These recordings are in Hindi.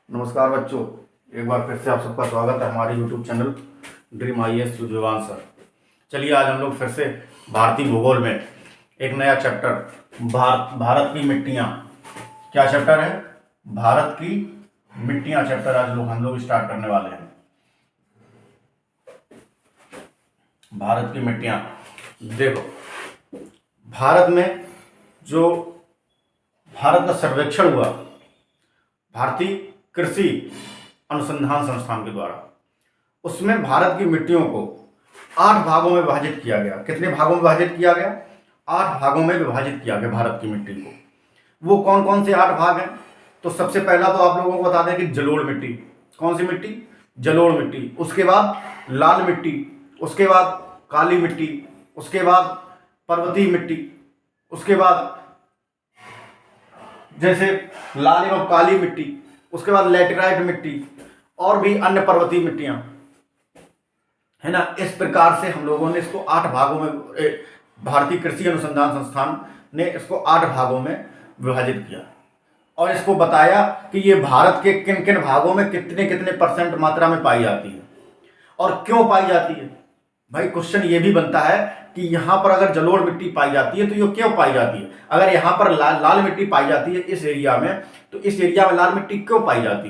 नमस्कार बच्चों, एक बार फिर से आप सबका स्वागत है हमारे YouTube channel dream IAS with Vivan sir. चलिए आज हम लोग फिर से भारतीय भूगोल में एक नया चैप्टर भारत की मिट्टियाँ। क्या चैप्टर है? भारत की मिट्टियाँ चैप्टर आज हम लोग स्टार्ट करने वाले हैं। भारत की मिट्टियाँ। देखो, भारत में जो भारत का सर्वेक्षण हुआ भारतीय कृषि अनुसंधान संस्थान के द्वारा, उसमें भारत की मिट्टियों को 8 भागों में विभाजित किया गया। कितने भागों में विभाजित किया गया? 8 भागों में विभाजित किया गया भारत की मिट्टी को। वो कौन कौन से 8 भाग हैं? तो सबसे पहला तो आप लोगों को बता दें कि जलोढ़ मिट्टी। कौन सी मिट्टी? जलोढ़ मिट्टी। उसके बाद लाल मिट्टी, उसके बाद काली मिट्टी, उसके बाद पर्वतीय मिट्टी, उसके बाद जैसे लाल एवं काली मिट्टी, उसके बाद लैटेराइट मिट्टी और भी अन्य पर्वतीय मिट्टियां, है ना। इस प्रकार से हम लोगों ने इसको 8 भागों में, भारतीय कृषि अनुसंधान संस्थान ने इसको 8 भागों में विभाजित किया और इसको बताया कि ये भारत के किन किन भागों में कितने कितने % मात्रा में पाई जाती है और क्यों पाई जाती है। भाई क्वेश्चन ये भी बनता है कि यहाँ पर अगर जलोढ़ मिट्टी पाई जाती है तो ये क्यों पाई जाती है? अगर यहाँ पर लाल मिट्टी पाई जाती है इस एरिया में, तो इस एरिया में लाल मिट्टी क्यों पाई जाती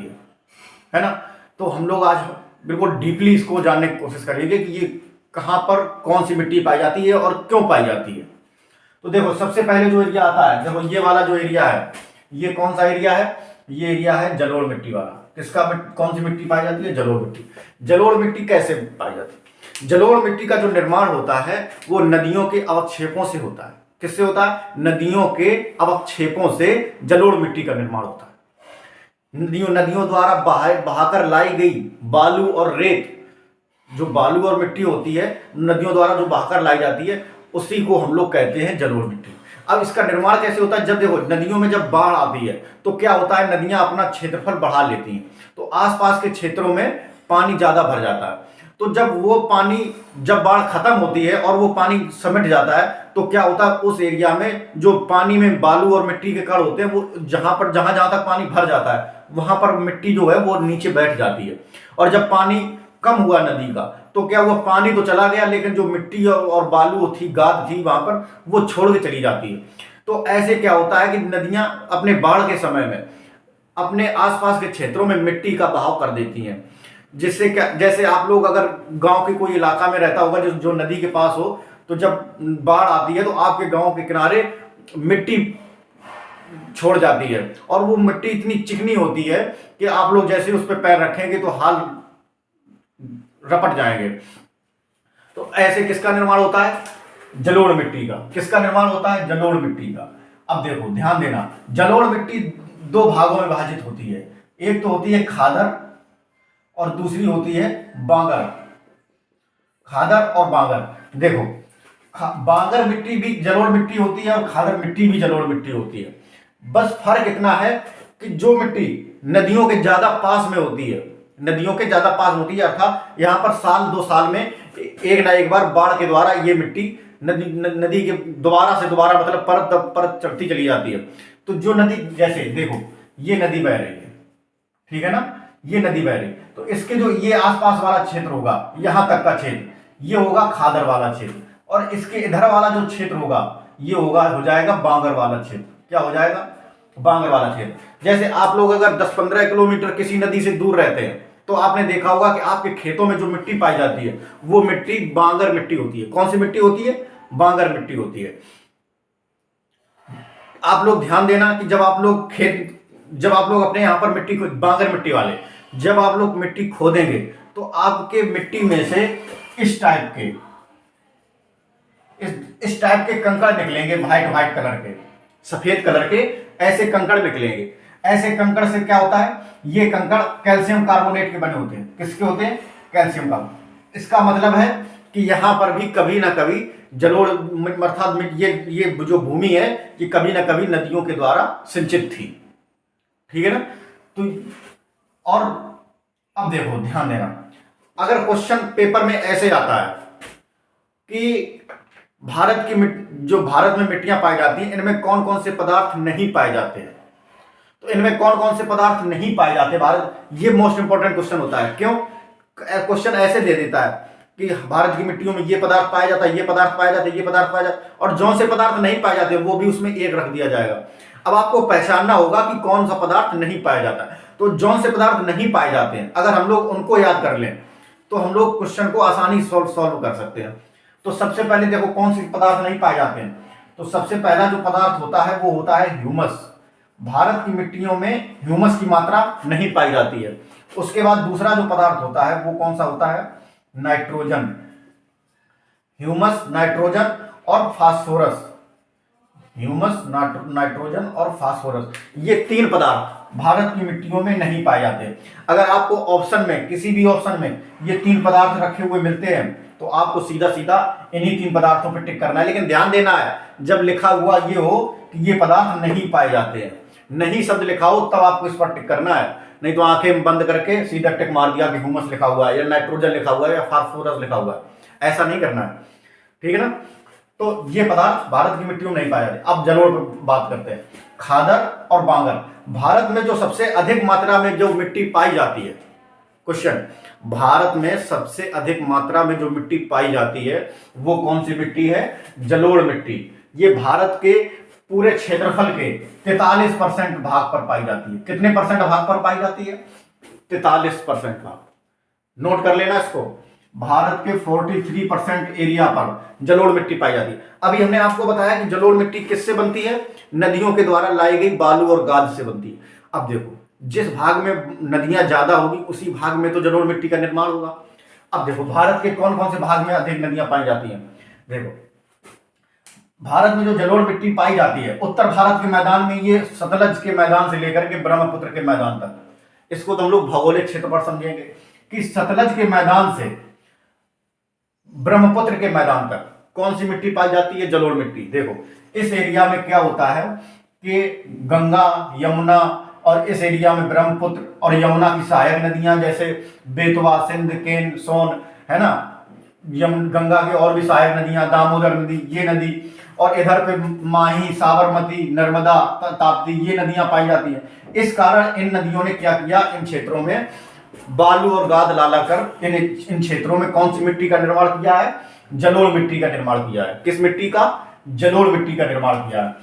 है ना। तो हम लोग आज बिल्कुल डीपली इसको जानने की कोशिश करेंगे कि ये कहाँ पर कौन सी मिट्टी पाई जाती है और क्यों पाई जाती है। तो देखो, सबसे पहले जो एरिया आता है, देखो ये वाला जो एरिया है, ये कौन सा एरिया है? ये एरिया है जलोढ़ मिट्टी वाला। किसका कौन सी मिट्टी पाई जाती है? जलोढ़ मिट्टी। जलोढ़ मिट्टी कैसे पाई जाती है? जलोढ़ मिट्टी का जो निर्माण होता है वो नदियों के अवक्षेपों से होता है। किससे होता है? नदियों के अवक्षेपों से जलोढ़ मिट्टी का निर्माण होता है। नदियों द्वारा बहाकर लाई गई बालू और रेत, जो बालू और मिट्टी होती है नदियों द्वारा जो बहाकर लाई जाती है, उसी को हम लोग कहते हैं जलोढ़ मिट्टी। अब इसका निर्माण कैसे होता है? जब देखो, नदियों में जब बाढ़ आती है तो क्या होता है, नदियां अपना क्षेत्रफल बढ़ा लेती हैं, तो आसपास के क्षेत्रों में पानी ज्यादा भर जाता है। तो जब बाढ़ खत्म होती है और वो पानी समेट जाता है, तो क्या होता है, उस एरिया में जो पानी में बालू और मिट्टी के कण होते हैं, वो जहां जहां तक पानी भर जाता है वहां पर मिट्टी जो है वो नीचे बैठ जाती है। और जब पानी कम हुआ नदी का, तो क्या हुआ, पानी तो चला गया लेकिन जो मिट्टी और बालू थी, गाद थी वहां पर, वो छोड़ के चली जाती है। तो ऐसे क्या होता है कि नदियां अपने बाढ़ के समय में अपने आसपास के क्षेत्रों में मिट्टी का बहाव कर देती हैं। जिससे क्या, जैसे आप लोग अगर गांव के कोई इलाका में रहता होगा जो नदी के पास हो, तो जब बाढ़ आती है तो आपके गांव के किनारे मिट्टी छोड़ जाती है और वो मिट्टी इतनी चिकनी होती है कि आप लोग जैसे उस पर पैर रखेंगे तो हाल रपट जाएंगे। तो ऐसे किसका निर्माण होता है? जलोढ़ मिट्टी का। किसका निर्माण होता है? जलोढ़ मिट्टी का। अब देखो, ध्यान देना, जलोढ़ मिट्टी 2 भागों में विभाजित होती है। एक तो होती है खादर और दूसरी होती है बांगर। खादर और बांगर। देखो, बांगर मिट्टी भी जलोढ़ मिट्टी होती है और खादर मिट्टी भी जलोढ़ मिट्टी होती है। बस फर्क इतना है कि जो मिट्टी नदियों के ज्यादा पास में होती है, नदियों के ज्यादा पास होती है, अर्थात यहाँ पर साल 2 साल में एक ना एक बार बाढ़ के द्वारा ये मिट्टी नदी के दोबारा से दोबारा, मतलब परत चढ़ती चली जाती है। तो जो नदी, जैसे देखो ये नदी बह रही है, ठीक है ना, ये नदी बह रही, तो इसके जो ये आसपास वाला क्षेत्र होगा, यहां तक का क्षेत्र, ये होगा खादर वाला क्षेत्र, और इसके इधर वाला जो क्षेत्र होगा ये हो जाएगा बांगर वाला क्षेत्र। क्या हो जाएगा? बांगर वाला क्षेत्र। जैसे आप लोग अगर 10-15 किलोमीटर किसी नदी से दूर रहते हैं तो आपने देखा होगा कि आपके खेतों में जो मिट्टी पाई जाती है वो मिट्टी बांगर मिट्टी होती है। कौन सी मिट्टी होती है? बांगर मिट्टी होती है। आप लोग ध्यान देना कि जब आप लोग अपने यहां पर मिट्टी को, बांगर मिट्टी वाले, जब आप लोग मिट्टी खोदेंगे तो आपके मिट्टी में से इस टाइप के कंकड़ निकलेंगे, व्हाइट कलर के, सफेद कलर के ऐसे कंकड़ निकलेंगे। ऐसे कंकड़ से क्या होता है, ये कंकड़ कैल्शियम कार्बोनेट के बने होते हैं। किसके होते हैं? Calcium carbonate. इसका मतलब है कि यहां पर भी कभी ना कभी जलोढ़, अर्थात ये जो भूमि है ये कभी ना कभी नदियों के द्वारा सिंचित थी, ठीक है ना। तो और अब देखो, ध्यान देना, अगर क्वेश्चन पेपर में ऐसे आता है कि भारत में मिट्टियां पाई जाती हैं, इनमें कौन कौन से पदार्थ नहीं पाए जाते हैं, तो इनमें कौन कौन से पदार्थ नहीं पाए जाते भारत, ये मोस्ट इंपॉर्टेंट क्वेश्चन होता है। क्यों? क्वेश्चन ऐसे दे देता है कि भारत की मिट्टियों में ये पदार्थ पाया जाता है, ये पदार्थ पाया जाता है, ये पदार्थ पाया जाता है, और जो से पदार्थ नहीं पाए जाते वो भी उसमें एक रख दिया जाएगा। अब आपको पहचानना होगा कि कौन सा पदार्थ नहीं पाया जाता है। तो जो से पदार्थ नहीं पाए जाते हैं, अगर हम लोग उनको याद कर लें तो हम लोग क्वेश्चन को आसानी सॉल्व कर सकते हैं। तो सबसे पहले देखो कौन से पदार्थ नहीं पाए जाते हैं। तो सबसे पहला जो पदार्थ होता है वो होता है ह्यूमस। भारत की मिट्टियों में ह्यूमस की मात्रा नहीं पाई जाती है। उसके बाद दूसरा जो पदार्थ होता है वो कौन सा होता है? नाइट्रोजन। ह्यूमस, नाइट्रोजन और फास्फोरस। ह्यूमस, नाइट्रोजन और फास्फोरस, ये तीन पदार्थ भारत की मिट्टियों में नहीं पाए जाते। अगर आपको ऑप्शन में, किसी भी ऑप्शन में ये तीन पदार्थ रखे हुए मिलते हैं तो आपको सीधा सीधा इन्हीं तीन पदार्थों पर टिक करना है। लेकिन ध्यान देना है, जब लिखा हुआ ये हो कि ये पदार्थ नहीं पाए जाते हैं, नहीं शब्द लिखा हो तब आपको इस पर टिक करना है। नहीं तो आंखें बंद करके सीधा टिक मार दिया कि ह्यूमस लिखा हुआ है या नाइट्रोजन लिखा हुआ है या फास्फोरस लिखा हुआ है, ऐसा नहीं करना है। ठीक है ना? तो ये पदार्थ भारत की मिट्टियों में नहीं पाए जाते। अब जलोढ़ पर बात करते हैं। खादर और बांगर, भारत में जो सबसे अधिक मात्रा में जो मिट्टी पाई जाती है, क्वेश्चन, भारत में सबसे अधिक मात्रा में जो मिट्टी पाई जाती है वो कौन सी मिट्टी है? जलोढ़ मिट्टी। ये भारत के पूरे क्षेत्रफल के 43% भाग पर पाई जाती है। कितने परसेंट भाग पर पाई जाती है? 43% भाग। नोट कर लेना इसको। भारत के 43% एरिया पर जलोढ़ मिट्टी पाई जाती है। अभी हमने आपको बताया कि जलोढ़ मिट्टी किससे बनती है? नदियों के द्वारा लाई गई बालू और गाद से बनती है। अब देखो, जिस भाग में नदियां ज्यादा होगी उसी भाग में तो जलोढ़ मिट्टी का निर्माण होगा। अब देखो भारत के कौन कौन से भाग में अधिक नदियां पाई जाती हैं। देखो भारत में जो जलोढ़ मिट्टी पाई जाती है, उत्तर भारत के मैदान में ये सतलज के मैदान से लेकर के ब्रह्मपुत्र के मैदान तक, इसको तो हम लोग भौगोलिक क्षेत्र पर समझेंगे कि सतलज के मैदान से ब्रह्मपुत्र के मैदान तक कौन सी मिट्टी पाई जाती है? जलोढ़ मिट्टी। देखो इस एरिया में क्या होता है कि गंगा, यमुना और इस एरिया में ब्रह्मपुत्र और यमुना की सहायक नदियां जैसे बेतवा, सिंध, केन, सोन, है ना, गंगा की और भी सहायक नदियां, दामोदर नदी, ये नदी, और इधर पे माही, साबरमती, नर्मदा, ताप्ती, ये नदियां पाई जाती हैं। इस कारण इन नदियों ने क्या किया, इन क्षेत्रों में बालू और गाद ला कर इन क्षेत्रों में कौन सी मिट्टी का निर्माण किया है? जलोढ़ मिट्टी का निर्माण किया है। किस मिट्टी का? जलोढ़ मिट्टी का निर्माण किया है।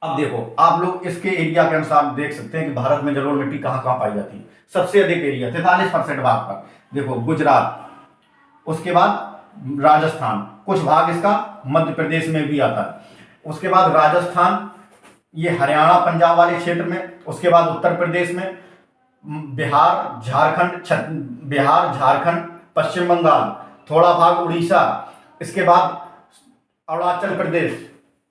अब देखो आप लोग इसके एरिया के अनुसार देख सकते हैं कि भारत में जलोढ़ मिट्टी कहां कहां पाई जाती है। सबसे अधिक एरिया 43% भाग पर, देखो गुजरात, उसके बाद राजस्थान, कुछ भाग इसका मध्य प्रदेश में भी आता है, उसके बाद राजस्थान, ये हरियाणा पंजाब वाले क्षेत्र में, उसके बाद उत्तर प्रदेश में, बिहार झारखंड, पश्चिम बंगाल, थोड़ा भाग उड़ीसा, इसके बाद अरुणाचल प्रदेश,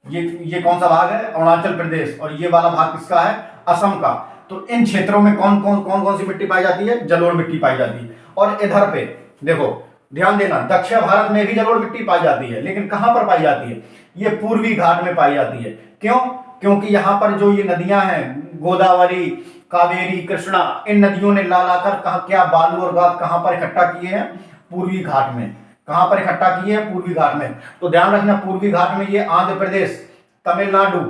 ये कौन सा भाग है? अरुणाचल प्रदेश, और ये वाला भाग किसका है? असम का। तो इन क्षेत्रों में कौन कौन सी मिट्टी पाई जाती है? जलोढ़ मिट्टी पाई जाती है। और इधर पे देखो ध्यान देना, दक्षिण भारत में भी जलोढ़ मिट्टी पाई जाती है, लेकिन कहां पर पाई जाती है? ये पूर्वी घाट में पाई जाती है। क्यों? क्योंकि यहां पर जो ये नदियां हैं, गोदावरी, कावेरी, कृष्णा, इन नदियों ने ला कर कहा क्या बालू और गाद कहां पर इकट्ठा किए हैं? पूर्वी घाट में। कहां पर इकट्ठा किए हैं? पूर्वी घाट में। तो ध्यान रखना, पूर्वी घाट में ये आंध्र प्रदेश, तमिलनाडु,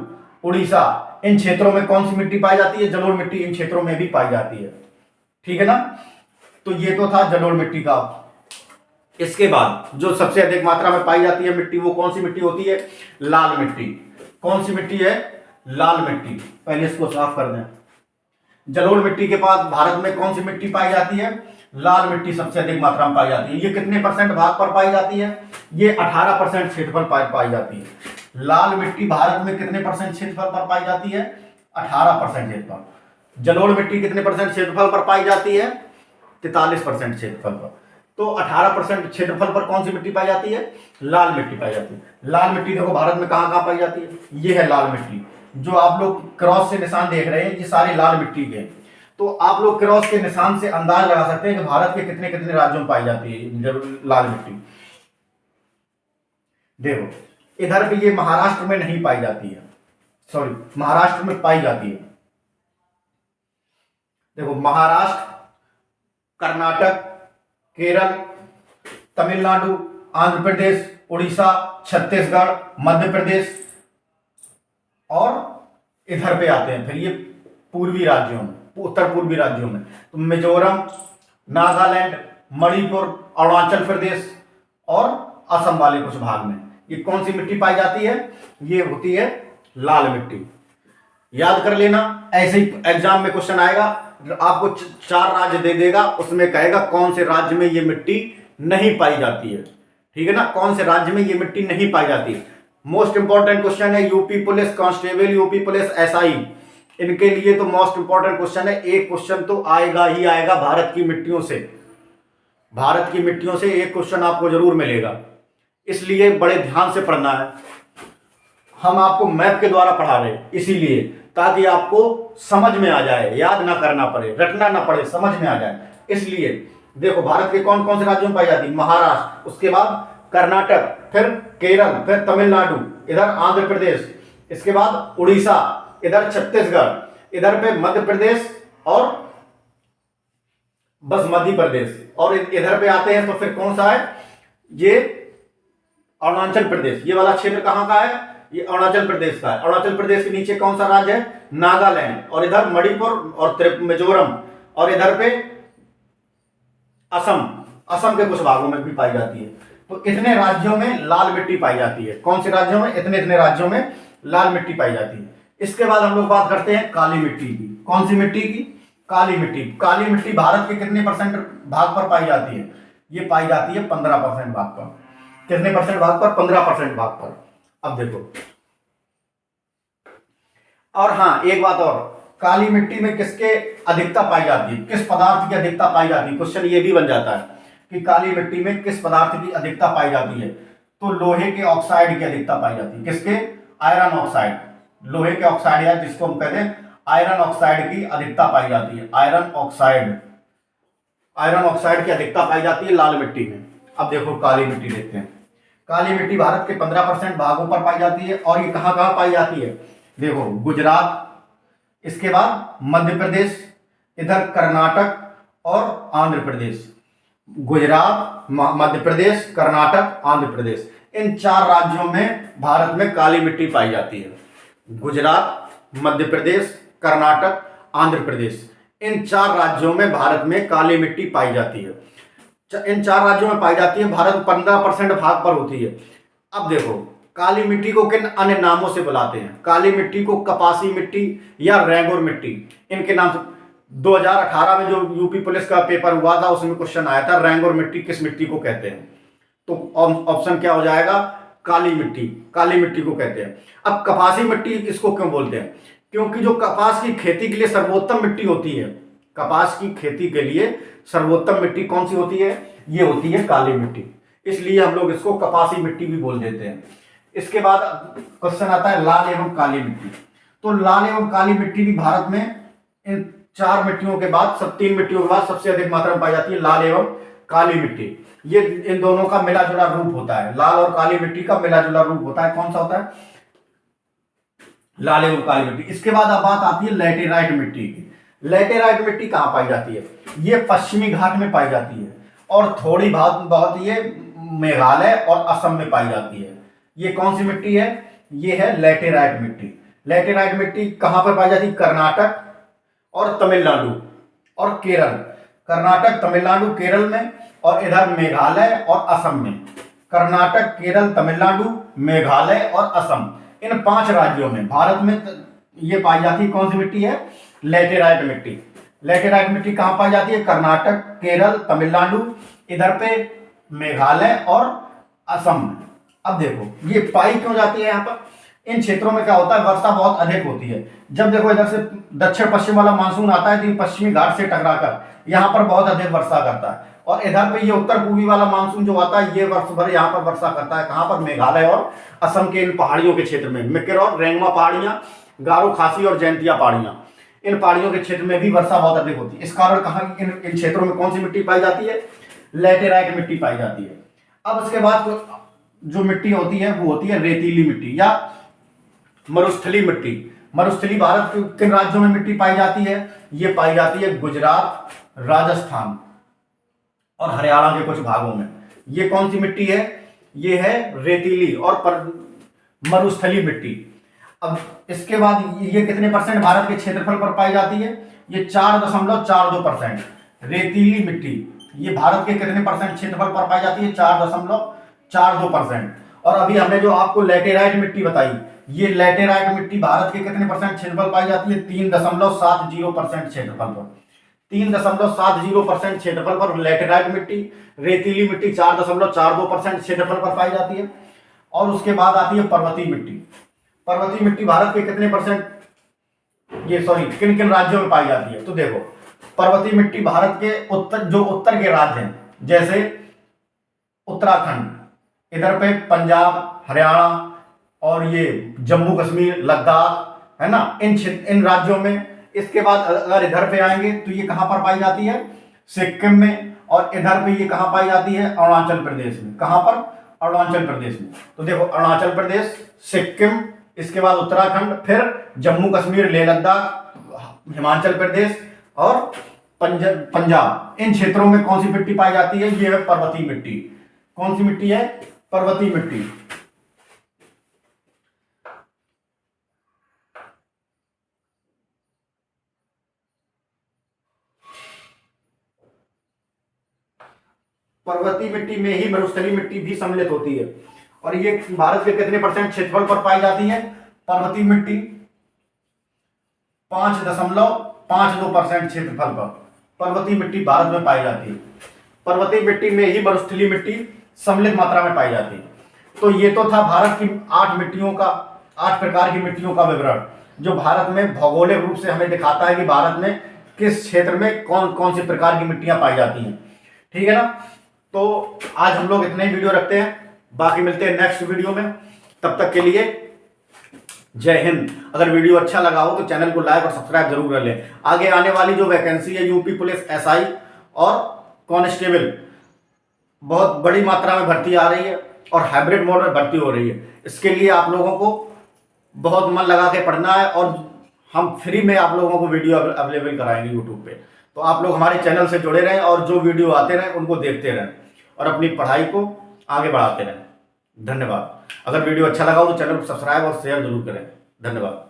उड़ीसा, इन क्षेत्रों में कौन सी मिट्टी पाई जाती है? जलोढ़ मिट्टी इन क्षेत्रों में भी पाई जाती है। ठीक है ना? तो ये तो था जलोढ़ मिट्टी का। इसके बाद जो सबसे अधिक मात्रा में पाई जाती है मिट्टी, वो कौन सी मिट्टी होती है? लाल मिट्टी। कौन सी मिट्टी है? लाल मिट्टी। पहले इसको साफ कर दें। जलोढ़ मिट्टी के बाद भारत में कौन सी मिट्टी पाई जाती है? लाल मिट्टी सबसे अधिक मात्रा में पाई जाती है। ये कितने परसेंट भाग पर पाई जाती है? ये 18% क्षेत्रफल पर पाई जाती है। लाल मिट्टी भारत में कितने परसेंट क्षेत्रफल पर पाई जाती है? 18% क्षेत्रफल। जलोढ़ मिट्टी कितने परसेंट क्षेत्रफल पर पाई जाती है? 43% क्षेत्रफल पर। तो 18% क्षेत्रफल पर कौन सी मिट्टी पाई जाती है? लाल मिट्टी पाई जाती है। लाल मिट्टी देखो भारत में कहां कहां पाई जाती है? ये है लाल मिट्टी। जो आप लोग क्रॉस से निशान देख रहे हैं, ये सारे लाल मिट्टी के। तो आप लोग क्रॉस के निशान से अंदाज लगा सकते हैं कि भारत के कितने कितने राज्यों में पाई जाती है लाल मिट्टी। देखो इधर भी ये महाराष्ट्र में नहीं पाई जाती है, सॉरी महाराष्ट्र में पाई जाती है। देखो महाराष्ट्र, कर्नाटक, केरल, तमिलनाडु, आंध्र प्रदेश, उड़ीसा, छत्तीसगढ़, मध्य प्रदेश और इधर पे आते हैं। फिर ये पूर्वी राज्यों में, उत्तर पूर्वी राज्यों में तो मिजोरम, नागालैंड, मणिपुर, अरुणाचल प्रदेश और असम वाले कुछ भाग में ये कौन सी मिट्टी पाई जाती है? ये होती है लाल मिट्टी। याद कर लेना, ऐसे ही एग्जाम में क्वेश्चन आएगा, आपको 4 राज्य दे देगा, उसमें कहेगा कौन से राज्य में ये मिट्टी नहीं पाई जाती है। ठीक है ना, कौन से राज्य में ये मिट्टी नहीं पाई जाती है। मोस्ट इंपॉर्टेंट क्वेश्चन है, UP police constable, UP police SI, इनके लिए तो मोस्ट इंपॉर्टेंट क्वेश्चन है। एक क्वेश्चन तो आएगा ही आएगा भारत की मिट्टियों से, भारत की मिट्टियों से एक क्वेश्चन आपको जरूर मिलेगा, इसलिए बड़े ध्यान से पढ़ना है। हम आपको मैप के द्वारा पढ़ा रहे हैं इसीलिए, ताकि आपको समझ में आ जाए, याद ना करना पड़े, रटना ना पड़े, समझ में आ जाए। इसलिए देखो भारत के कौन कौन से राज्यों में पाई जाती है? महाराष्ट्र, उसके बाद कर्नाटक, फिर केरल, फिर तमिलनाडु, इधर आंध्र प्रदेश, इसके बाद उड़ीसा, इधर छत्तीसगढ़, इधर पे मध्य प्रदेश और बस मध्य प्रदेश, और इधर पे आते हैं तो फिर कौन सा है? ये अरुणाचल प्रदेश। ये वाला क्षेत्र कहां का है? ये अरुणाचल प्रदेश का है। अरुणाचल प्रदेश के नीचे कौन सा राज्य है? नागालैंड, और इधर मणिपुर और मिजोरम, और इधर पे असम, असम के कुछ भागों में भी पाई जाती है। तो इतने राज्यों में लाल मिट्टी पाई जाती है। कौन से राज्यों में? इतने इतने राज्यों में लाल मिट्टी पाई जाती है। इसके बाद हम लोग बात करते हैं काली मिट्टी की। कौन सी मिट्टी की? काली मिट्टी। काली मिट्टी भारत के कितने % भाग पर पाई जाती है? ये पाई जाती है 15% भाग पर। कितने % भाग पर? 15% भाग पर। अब देखो, और हाँ एक बात और, काली मिट्टी में किसके अधिकता पाई जाती है? किस पदार्थ की अधिकता पाई जाती है? क्वेश्चन ये भी बन जाता है कि काली मिट्टी में किस पदार्थ की अधिकता पाई जाती है? तो लोहे के ऑक्साइड की अधिकता पाई जाती है। किसके? Iron oxide. लोहे के ऑक्साइड है जिसको हम कहते हैं आयरन ऑक्साइड की अधिकता पाई जाती है। आयरन ऑक्साइड, आयरन ऑक्साइड की अधिकता पाई जाती है लाल मिट्टी में। अब देखो काली मिट्टी देखते हैं। काली मिट्टी भारत के 15% भागों पर पाई जाती है। और ये कहां कहां पाई जाती है? देखो गुजरात, इसके बाद मध्य प्रदेश, इधर कर्नाटक और आंध्र प्रदेश। गुजरात, मध्य प्रदेश, कर्नाटक, आंध्र प्रदेश, इन 4 राज्यों में भारत में काली मिट्टी पाई जाती है। गुजरात, मध्य प्रदेश, कर्नाटक, आंध्र प्रदेश, इन 4 राज्यों में भारत में काली मिट्टी पाई जाती है। इन 4 राज्यों में पाई जाती है। भारत 15% भाग पर होती है। अब देखो काली मिट्टी को किन अन्य नामों से बुलाते हैं? काली मिट्टी को कपासी मिट्टी या रेंगुर मिट्टी, इनके नाम से 2018 में जो यूपी पुलिस का पेपर हुआ था उसमें क्वेश्चन आया था रेंगुर मिट्टी किस मिट्टी को कहते हैं? तो ऑप्शन क्या हो जाएगा? काली मिट्टी, काली मिट्टी को कहते हैं। अब कपासी मिट्टी इसको क्यों बोलते हैं? क्योंकि जो कपास की खेती के लिए सर्वोत्तम मिट्टी होती है, कपास की खेती के लिए सर्वोत्तम मिट्टी कौन सी होती है? ये होती है काली मिट्टी। इसलिए हम लोग इसको कपासी मिट्टी भी बोल देते हैं। इसके बाद क्वेश्चन आता है लाल एवं काली मिट्टी। तो लाल एवं काली मिट्टी भी भारत में इन 4 मिट्टियों के बाद, सब 3 मिट्टियों के बाद सबसे अधिक मात्रा में पाई जाती है लाल एवं काली मिट्टी। ये इन दोनों का मिला जुला रूप होता है। लाल और काली मिट्टी का मिला जुला रूप होता है। कौन सा होता है? लाल एवं काली मिट्टी। इसके बाद अब बात आती है लैटेराइट मिट्टी की। लैटेराइट मिट्टी कहां पाई जाती है? ये पश्चिमी घाट में पाई जाती है और थोड़ी बहुत ये मेघालय और असम में पाई जाती है। ये कौन सी मिट्टी है? ये है लैटेराइट मिट्टी। लैटेराइट मिट्टी कहां पर पाई जाती है? कर्नाटक और तमिलनाडु और केरल। कर्नाटक, तमिलनाडु, केरल में, और इधर मेघालय और असम में। कर्नाटक, केरल, तमिलनाडु, मेघालय और असम, इन 5 राज्यों में भारत में ये पाई जाती है। कौन सी मिट्टी है? लैटेराइट मिट्टी। लैटेराइट मिट्टी कहां पाई जाती है? कर्नाटक, केरल, तमिलनाडु, इधर पे मेघालय और असम में। अब देखो ये पाई क्यों जाती है यहाँ पर? इन क्षेत्रों में क्या होता है? वर्षा बहुत अधिक होती है। जब देखो इधर से दक्षिण पश्चिम वाला मानसून आता है तो ये पश्चिमी घाट से टकराकर यहाँ पर बहुत अधिक वर्षा करता है, और इधर पे ये उत्तर पूर्वी वाला मानसून जो आता है ये वर्ष भर यहाँ पर वर्षा करता है। कहाँ पर? मेघालय और असम के इन पहाड़ियों के क्षेत्र में। मिकिर और रेंगमा पहाड़ियाँ, गारो खासी और जयंतिया पहाड़ियाँ, इन पहाड़ियों के क्षेत्र में भी वर्षा बहुत अधिक होती है। इस कारण कहाँ इन क्षेत्रों में कौन सी मिट्टी पाई जाती है? लैटेराइट मिट्टी पाई जाती है। अब उसके बाद जो मिट्टी होती है वो होती है रेतीली मिट्टी या मरुस्थली मिट्टी। मरुस्थली भारत के किन राज्यों में मिट्टी पाई जाती है? ये पाई जाती है गुजरात, राजस्थान और हरियाणा के कुछ भागों में। ये कौन सी मिट्टी है? ये है रेतीली और मरुस्थली मिट्टी। अब इसके बाद ये कितने परसेंट भारत के क्षेत्रफल पर पाई जाती है? ये 4.42%। रेतीली मिट्टी ये भारत के कितने परसेंट क्षेत्रफल पर पाई जाती है? 4.42%। और अभी हमने जो आपको लैटेराइट मिट्टी बताई, ये लैटेराइट मिट्टी भारत के कितने परसेंट क्षेत्रफल पाई जाती है? 3.70% क्षेत्रफल पर। 3.70% क्षेत्रफल पर लैटेराइट मिट्टी, रेतीली मिट्टी 4.42% क्षेत्रफल पर पाई जाती है। और उसके बाद आती है पर्वतीय मिट्टी। पर्वतीय मिट्टी भारत के कितने परसेंट, ये सॉरी किन किन राज्यों में पाई जाती है? तो देखो, पर्वतीय मिट्टी भारत के उत्तर के राज्य हैं, जैसे उत्तराखंड, इधर पे पंजाब, हरियाणा और ये जम्मू कश्मीर, लद्दाख, है ना, इन राज्यों में। इसके बाद अगर इधर पे आएंगे तो ये कहां पर पाई जाती है? सिक्किम में। और इधर पे ये कहां पाई जाती है? अरुणाचल प्रदेश में। कहां पर? अरुणाचल प्रदेश में। तो देखो, अरुणाचल प्रदेश, सिक्किम, इसके बाद उत्तराखंड, फिर जम्मू कश्मीर, लेह लद्दाख, हिमाचल प्रदेश और पंजाब, इन क्षेत्रों में कौन सी मिट्टी पाई जाती है? ये है पर्वतीय मिट्टी। कौन सी मिट्टी है? पर्वतीय मिट्टी। पर्वतीय मिट्टी में ही मरुस्थलीय मिट्टी भी सम्मिलित होती है। और ये भारत के कितने परसेंट क्षेत्रफल पर पाई जाती है? पर्वतीय मिट्टी 5.52% क्षेत्रफल पर पर्वतीय मिट्टी भारत में पाई जाती है। पर्वतीय मिट्टी में ही मरुस्थलीय मिट्टी सम्मिलित मात्रा में पाई जाती है। तो ये तो था भारत की 8 प्रकार की मिट्टियों का विवरण, जो भारत में भौगोलिक रूप से हमें दिखाता है कि भारत में किस क्षेत्र में कौन कौन सी प्रकार की मिट्टियां पाई जाती हैं। ठीक है ना? तो आज हम लोग इतने ही वीडियो रखते हैं, बाकी मिलते हैं नेक्स्ट वीडियो में। तब तक के लिए जय हिंद। अगर वीडियो अच्छा लगा हो तो चैनल को लाइक और सब्सक्राइब जरूर कर लें। आगे आने वाली जो वैकेंसी है यूपी पुलिस, एसआई और कांस्टेबल, बहुत बड़ी मात्रा में भर्ती आ रही है और हाइब्रिड मोड में भर्ती हो रही है। इसके लिए आप लोगों को बहुत मन लगा के पढ़ना है और हम फ्री में आप लोगों को वीडियो अवेलेबल कराएंगे यूट्यूब पे। तो आप लोग हमारे चैनल से जुड़े रहें और जो वीडियो आते रहें उनको देखते रहें और अपनी पढ़ाई को आगे बढ़ाते रहें। धन्यवाद। अगर वीडियो अच्छा लगा हो तो चैनल को सब्सक्राइब और शेयर जरूर करें। धन्यवाद।